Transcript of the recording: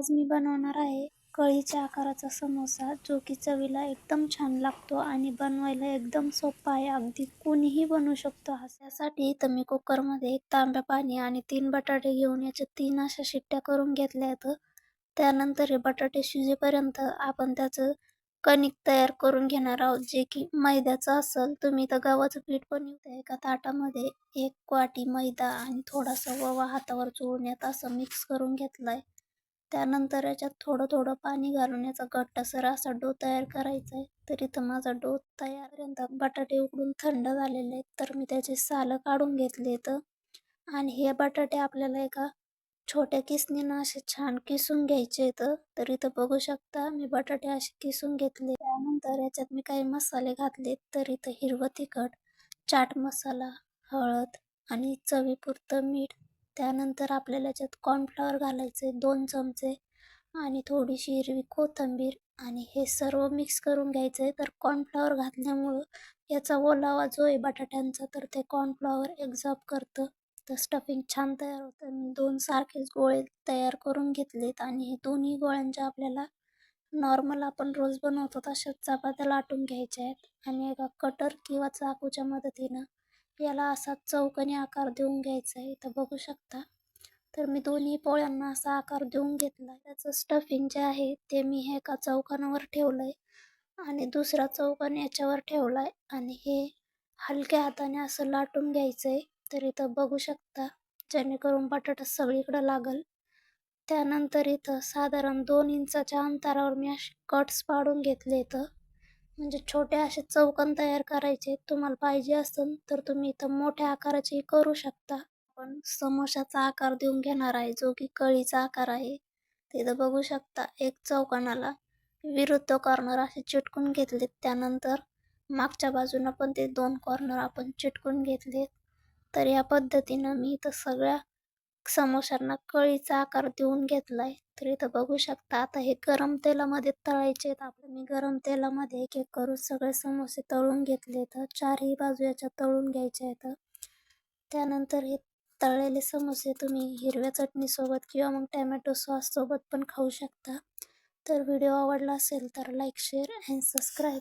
आज मी बनवणार आहे कळीच्या आकाराचा समोसा, जो की चवीला एकदम छान लागतो आणि बनवायला एकदम सोपा आहे. अगदी कोणीही बनवू शकतो. त्यासाठी इथं मी कुकरमध्ये 1 तांब्या पाणी आणि 3 बटाटे घेऊन याच्या 3 अशा शिट्ट्या करून घेतल्या आहेत. त्यानंतर हे बटाटे शिजेपर्यंत आपण त्याचं कणिक तयार करून घेणार आहोत, जे की मैद्याचं असेल. तुम्ही तर गव्हाचं पीठ पण एका ताटामध्ये 1 वाटी मैदा आणि थोडासा ओवा हातावर चोळून यात असं मिक्स करून घेतलाय. त्यानंतर याच्यात थोडं थोडं पाणी घालून याचा घट्टसर असा डो तयार करायचा आहे. तर इथं माझा डो तयारपर्यंत बटाटे उकडून थंड झालेले आहेत, तर मी त्याचे सालं काढून घेतलेत आणि हे बटाटे आपल्याला एका छोट्या किसणीनं असे छान किसून घ्यायचे आहेत. तर इथं बघू शकता मी बटाटे असे किसून घेतले. त्यानंतर याच्यात मी काही मसाले घातले. तर इथं हिरवं तिखट, चाट मसाला, हळद आणि चवीपुरतं मीठ. त्यानंतर आपल्याला याच्यात कॉर्नफ्लॉवर घालायचे 2 चमचे आणि थोडीशी हिरवी कोथिंबीर आणि हे सर्व मिक्स करून घ्यायचं आहे. तर कॉर्नफ्लॉवर घातल्यामुळं याचा ओलावा जो आहे बटाट्यांचा, तर ते कॉर्नफ्लॉवर एक्झॉर्ब करतं. तर स्टफिंग छान तयार होतं. मी 2 सारखेच गोळे तयार करून घेतलेत आणि हे दोन्ही गोळ्यांच्या आपल्याला नॉर्मल आपण रोज बनवतो तशाच चपात्या लाटून घ्यायच्या आहेत आणि एका कटर किंवा चाकूच्या मदतीनं याला असा चौकोनी आकार देऊन घ्यायचा आहे. इथं बघू शकता. तर मी दोन्ही पोळ्यांना असा आकार देऊन घेतला. त्याचं स्टफिंग जे आहे ते मी हे एका चौकोनावर ठेवलंय आणि दुसरा चौकोन याच्यावर ठेवलाय आणि हे हलक्या हाताने असं लाटून घ्यायचंय. तर इथं बघू शकता, जेणेकरून बटाटा सगळीकडे लागल. त्यानंतर इथं साधारण 2 इंचाच्या अंतरावर मी असे कट्स पाडून घेतले इथं. म्हणजे छोटे असे चौकोन तयार करायचे. तुम्हाला पाहिजे असेल तर तुम्ही इथं मोठ्या आकाराचे करू शकता. आपण समोशाचा आकार देऊन घेणार आहे, जो की कळीचा आकार आहे. तिथं बघू शकता एक चौकोनाला विरुद्ध कॉर्नर असे चिटकून घेतलेत. त्यानंतर मागच्या बाजूनं पण ते 2 कॉर्नर आपण चिटकून घेतलेत. तर या पद्धतीनं मी इथं सगळ्या समोशांना कळीचा आकार देऊन घेतलाय. तर इथं बघू शकता. आता हे गरम तेलामध्ये तळायचे आहेत. मी गरम तेलामध्ये एक एक करून सगळे समोसे तळून घेतले. तर चारही बाजू याच्या तळून घ्यायच्या आहेत. त्यानंतर हे तळलेले समोसे तुम्ही हिरव्या चटणीसोबत किंवा मग टॅमॅटो सॉस सोबत पण खाऊ शकता. तर व्हिडिओ आवडला असेल तर लाईक, शेअर अँड सबस्क्राईब.